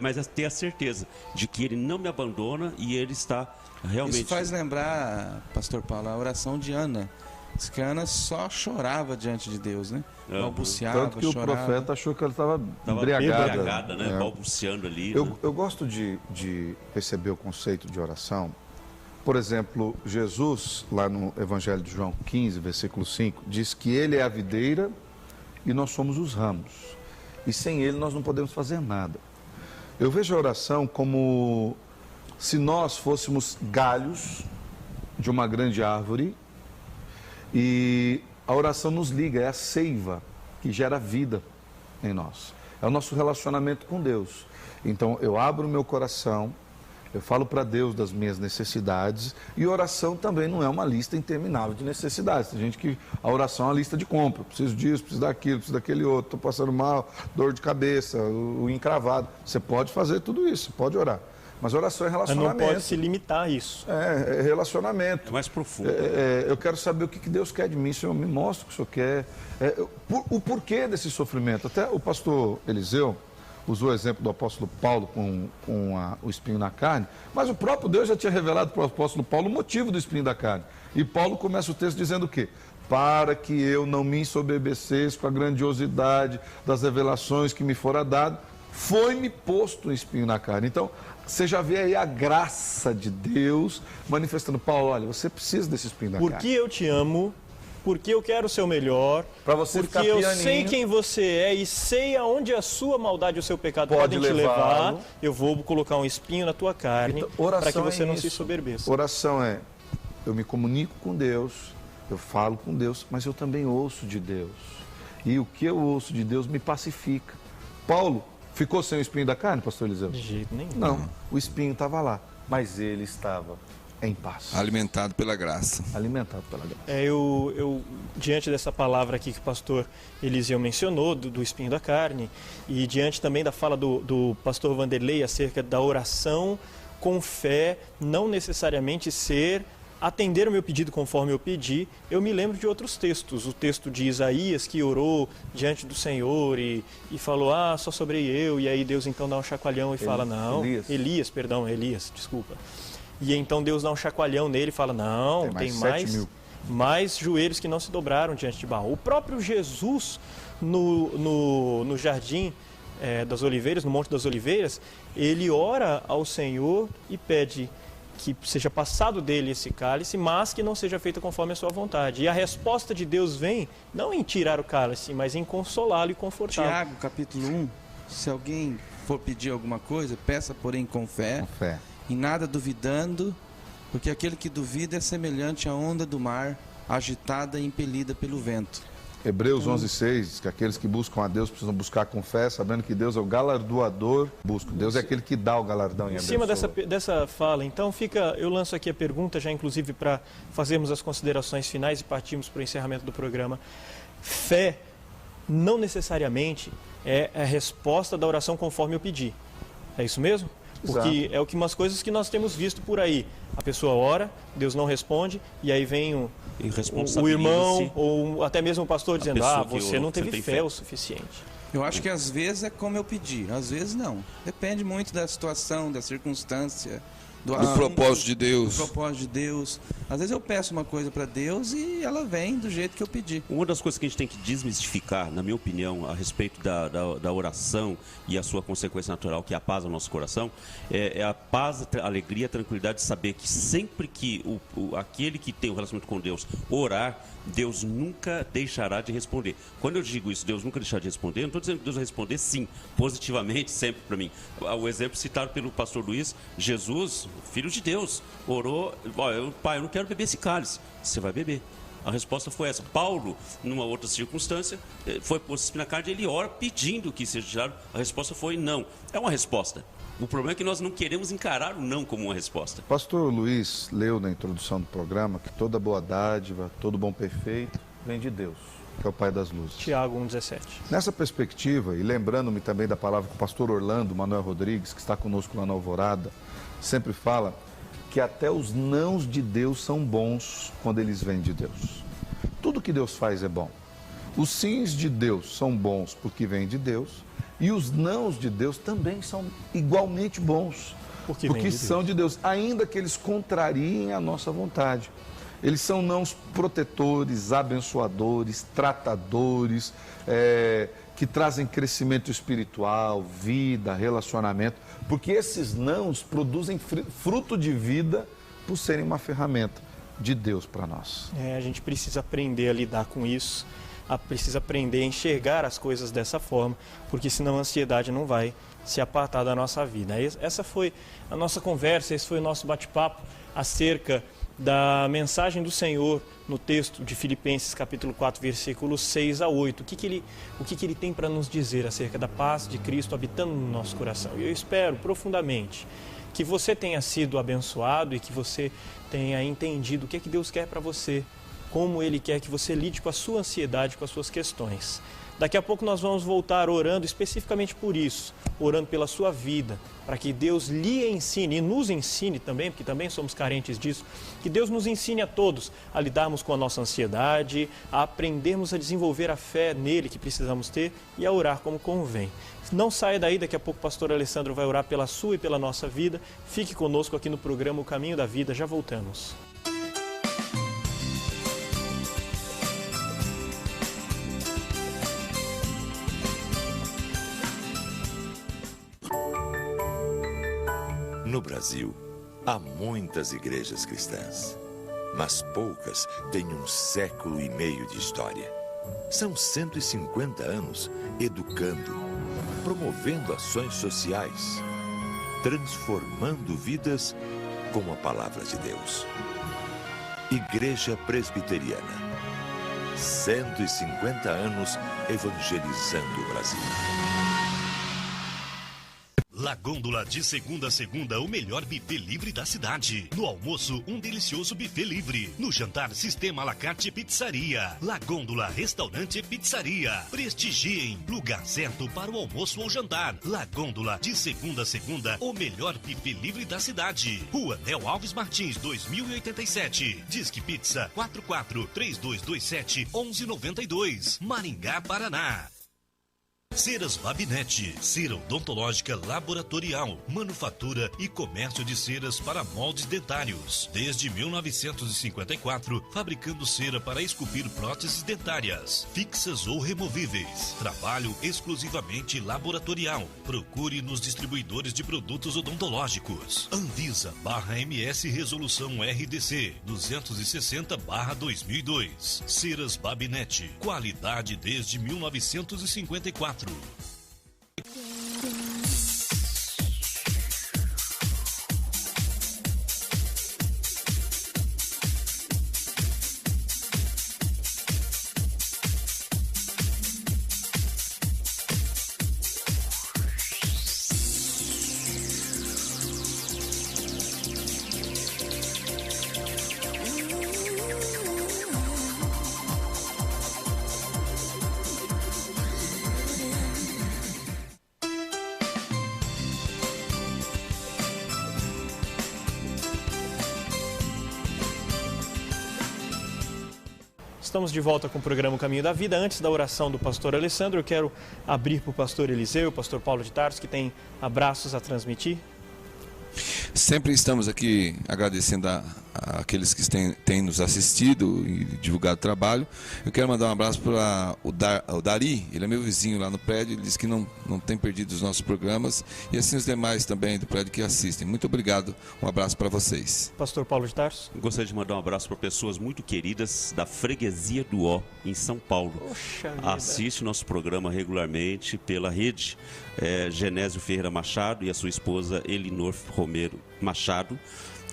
mas é ter a certeza de que Ele não me abandona e Ele está realmente... Isso faz lembrar, pastor Paulo, a oração de Ana. Diz que Ana só chorava diante de Deus, né? Balbuciava, tanto que chorava. O profeta achou que ela estava embriagada, né? Balbuciando ali. Eu gosto de perceber o conceito de oração. Por exemplo, Jesus, lá no Evangelho de João 15, versículo 5, diz que Ele é a videira e nós somos os ramos. E sem Ele nós não podemos fazer nada. Eu vejo a oração como se nós fôssemos galhos de uma grande árvore e a oração nos liga, é a seiva que gera vida em nós. É o nosso relacionamento com Deus. Então eu abro o meu coração, eu falo para Deus das minhas necessidades, e oração também não é uma lista interminável de necessidades. Tem gente que a oração é uma lista de compra. Preciso disso, preciso daquilo, preciso daquele outro, estou passando mal, dor de cabeça, o encravado. Você pode fazer tudo isso, pode orar. Mas oração é relacionamento. Mas não pode se limitar a isso. É relacionamento. É mais profundo. Eu quero saber o que Deus quer de mim, Senhor, me mostra o que o Senhor quer. O porquê desse sofrimento. Até o pastor Eliseu usou o exemplo do apóstolo Paulo com o espinho na carne, mas o próprio Deus já tinha revelado para o apóstolo Paulo o motivo do espinho da carne. E Paulo começa o texto dizendo o quê? Para que eu não me ensoberbecesse com a grandiosidade das revelações que me fora dado, foi-me posto um espinho na carne. Então, você já vê aí a graça de Deus manifestando. Paulo, olha, você precisa desse espinho na carne. Porque eu te amo, porque eu quero o seu melhor, pra você porque eu sei quem você é e sei aonde a sua maldade e o seu pecado podem te levar, eu vou colocar um espinho na tua carne, então, para que você não se soberbeça. Oração é, eu me comunico com Deus, eu falo com Deus, mas eu também ouço de Deus. E o que eu ouço de Deus me pacifica. Paulo ficou sem o espinho da carne, pastor Eliseu? De jeito nenhum. Não, o espinho estava lá, mas ele estava em paz. Alimentado pela graça. Alimentado pela graça. Eu diante dessa palavra aqui que o pastor Eliseu mencionou, do espinho da carne, e diante também da fala do pastor Vanderlei acerca da oração com fé, não necessariamente atender o meu pedido conforme eu pedi, eu me lembro de outros textos. O texto de Isaías, que orou diante do Senhor e falou, só sobrei eu, e aí Deus então dá um chacoalhão e fala, não, Elias, desculpa. E então Deus dá um chacoalhão nele e fala, não, tem mais joelhos que não se dobraram diante de Baal. O próprio Jesus, no jardim das Oliveiras, no Monte das Oliveiras, ele ora ao Senhor e pede que seja passado dele esse cálice, mas que não seja feito conforme a sua vontade. E a resposta de Deus vem não em tirar o cálice, mas em consolá-lo e confortá-lo. Tiago, capítulo 1, se alguém for pedir alguma coisa, peça, porém, com fé. Em nada duvidando, porque aquele que duvida é semelhante à onda do mar, agitada e impelida pelo vento. Hebreus 11:6 diz que aqueles que buscam a Deus precisam buscar com fé, sabendo que Deus é o galardoador. Deus é aquele que dá o galardão e abençoa. Em cima dessa fala, então eu lanço aqui a pergunta, já inclusive para fazermos as considerações finais e partirmos para o encerramento do programa. Fé não necessariamente é a resposta da oração conforme eu pedi. É isso mesmo? Porque é umas coisas que nós temos visto por aí. A pessoa ora, Deus não responde, e aí vem o irmão ou até mesmo o pastor dizendo, você não teve fé o suficiente. Eu acho que às vezes é como eu pedi, às vezes não. Depende muito da situação, da circunstância, do propósito de Deus. Do propósito de Deus. Às vezes eu peço uma coisa para Deus e ela vem do jeito que eu pedi. Uma das coisas que a gente tem que desmistificar, na minha opinião, a respeito da oração e a sua consequência natural, que é a paz ao nosso coração, é a paz, a alegria, a tranquilidade de saber que sempre que aquele que tem um relacionamento com Deus orar, Deus nunca deixará de responder. Quando eu digo isso, Deus nunca deixará de responder, eu não estou dizendo que Deus vai responder sim, positivamente, sempre para mim. O exemplo citado pelo pastor Luiz, Jesus, filho de Deus, orou, pai, eu não quero beber esse cálice. Você vai beber. A resposta foi essa. Paulo, numa outra circunstância, foi posto espinho na carne, ele ora pedindo que seja tirado. A resposta foi não. É uma resposta. O problema é que nós não queremos encarar o não como uma resposta. Pastor Luiz leu na introdução do programa que toda boa dádiva, todo bom perfeito vem de Deus, que é o Pai das luzes. Tiago 1,17. Nessa perspectiva, e lembrando-me também da palavra que o pastor Orlando Manuel Rodrigues, que está conosco lá na Alvorada, sempre fala que até os nãos de Deus são bons quando eles vêm de Deus. Tudo que Deus faz é bom. Os sims de Deus são bons porque vêm de Deus, e os nãos de Deus também são igualmente bons, porque são de Deus, ainda que eles contrariem a nossa vontade. Eles são nãos protetores, abençoadores, tratadores, que trazem crescimento espiritual, vida, relacionamento, porque esses nãos produzem fruto de vida por serem uma ferramenta de Deus para nós. A gente precisa aprender a lidar com isso, precisa aprender a enxergar as coisas dessa forma, porque senão a ansiedade não vai se apartar da nossa vida. Essa foi a nossa conversa, esse foi o nosso bate-papo acerca da mensagem do Senhor no texto de Filipenses capítulo 4, versículos 6 a 8. O que ele tem para nos dizer acerca da paz de Cristo habitando no nosso coração? E eu espero profundamente que você tenha sido abençoado e que você tenha entendido o que é que Deus quer para você, como Ele quer que você lide com a sua ansiedade, com as suas questões. Daqui a pouco nós vamos voltar orando especificamente por isso, orando pela sua vida, para que Deus lhe ensine e nos ensine também, porque também somos carentes disso, que Deus nos ensine a todos a lidarmos com a nossa ansiedade, a aprendermos a desenvolver a fé nele que precisamos ter e a orar como convém. Não saia daí, daqui a pouco o pastor Alessandro vai orar pela sua e pela nossa vida. Fique conosco aqui no programa O Caminho da Vida, já voltamos. No Brasil, há muitas igrejas cristãs, mas poucas têm 1,5 século de história. São 150 anos educando, promovendo ações sociais, transformando vidas com a palavra de Deus. Igreja Presbiteriana, 150 anos evangelizando o Brasil. La Gôndola, de segunda a segunda, o melhor buffet livre da cidade. No almoço, um delicioso buffet livre. No jantar, sistema à la carte e pizzaria. La Gôndola, restaurante e pizzaria. Prestigiem, lugar certo para o almoço ou jantar. La Gôndola, de segunda a segunda, o melhor buffet livre da cidade. Rua Nel Alves Martins, 2087. Disque Pizza 44-3227-1192. Maringá, Paraná. Ceras Babinete, cera odontológica laboratorial, manufatura e comércio de ceras para moldes dentários. Desde 1954, fabricando cera para esculpir próteses dentárias, fixas ou removíveis. Trabalho exclusivamente laboratorial. Procure nos distribuidores de produtos odontológicos. Anvisa/MS Resolução RDC 260/2002. Ceras Babinete, qualidade desde 1954. Estamos de volta com o programa Caminho da Vida. Antes da oração do pastor Alessandro, eu quero abrir para o pastor Eliseu, o pastor Paulo de Tarso, que tem abraços a transmitir. Sempre estamos aqui agradecendo àqueles que têm nos assistido e divulgado o trabalho. Eu quero mandar um abraço para o Dari, ele é meu vizinho lá no prédio, ele diz que não tem perdido os nossos programas, e assim os demais também do prédio que assistem. Muito obrigado, um abraço para vocês. Pastor Paulo de Tarso. Gostaria de mandar um abraço para pessoas muito queridas da Freguesia do Ó, em São Paulo. Poxa vida. Assiste nosso programa regularmente pela rede. Genésio Ferreira Machado e a sua esposa Elinor Romero Machado,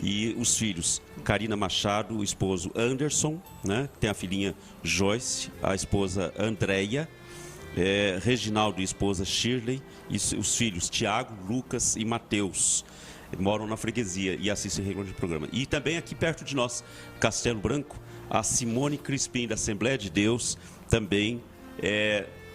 e os filhos Karina Machado, o esposo Anderson, né? Tem a filhinha Joyce, a esposa Andréia, Reginaldo e a esposa Shirley, e os filhos Tiago, Lucas e Mateus. Moram na freguesia e assistem regularmente o programa. E também aqui perto de nós, Castelo Branco, a Simone Crispim, da Assembleia de Deus, também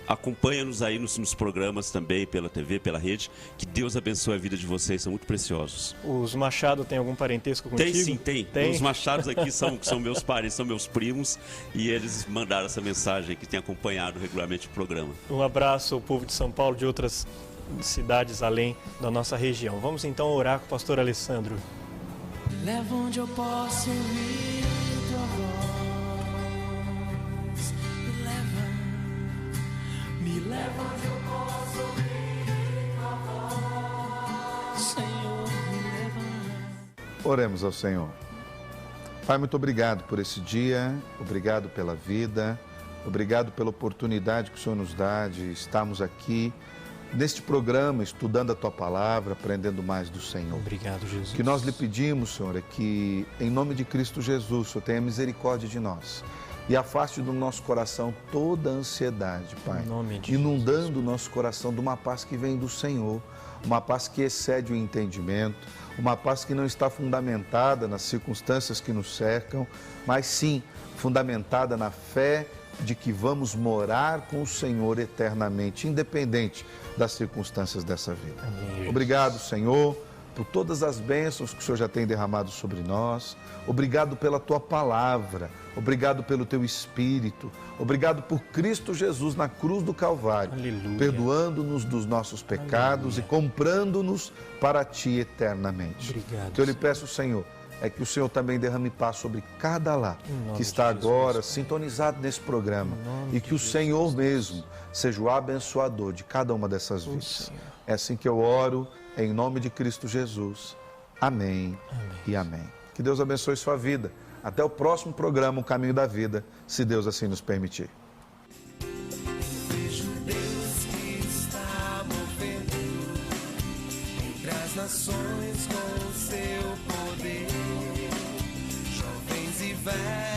acompanha-nos aí nos programas também, pela TV, pela rede. Que Deus abençoe a vida de vocês, são muito preciosos. Os Machado têm algum parentesco contigo? Tem sim, tem. Os Machados aqui são meus parentes, são meus primos, e eles mandaram essa mensagem que tem acompanhado regularmente o programa. Um abraço ao povo de São Paulo, de outras cidades além da nossa região. Vamos então orar com o pastor Alessandro. Leva onde eu posso ouvir tua voz. Me leva onde eu posso ouvir tua voz. Senhor, me leva. Oremos ao Senhor. Pai, muito obrigado por esse dia, obrigado pela vida, obrigado pela oportunidade que o Senhor nos dá de estarmos aqui neste programa, estudando a Tua Palavra, aprendendo mais do Senhor. Obrigado, Jesus. O que nós lhe pedimos, Senhor, é que, em nome de Cristo Jesus, o Senhor tenha misericórdia de nós e afaste do nosso coração toda a ansiedade, Pai, em nome de inundando o nosso coração de uma paz que vem do Senhor, uma paz que excede o entendimento, uma paz que não está fundamentada nas circunstâncias que nos cercam, mas sim fundamentada na fé de que vamos morar com o Senhor eternamente, independente das circunstâncias dessa vida. Amém. Obrigado, Senhor, por todas as bênçãos que o Senhor já tem derramado sobre nós. Obrigado pela Tua Palavra. Obrigado pelo Teu Espírito. Obrigado por Cristo Jesus na cruz do Calvário. Aleluia. Perdoando-nos dos nossos pecados. Aleluia. E comprando-nos para Ti eternamente. Obrigado. O que eu lhe peço, Senhor, é que o Senhor também derrame paz sobre cada lar que está agora sintonizado nesse programa, e que o Senhor mesmo seja o abençoador de cada uma dessas vidas. É assim que eu oro, em nome de Cristo Jesus. Amém, e amém. Que Deus abençoe sua vida. Até o próximo programa, O Caminho da Vida, se Deus assim nos permitir. Vejo Deus que está movendo entre as nações com o seu poder. Jovens e velhos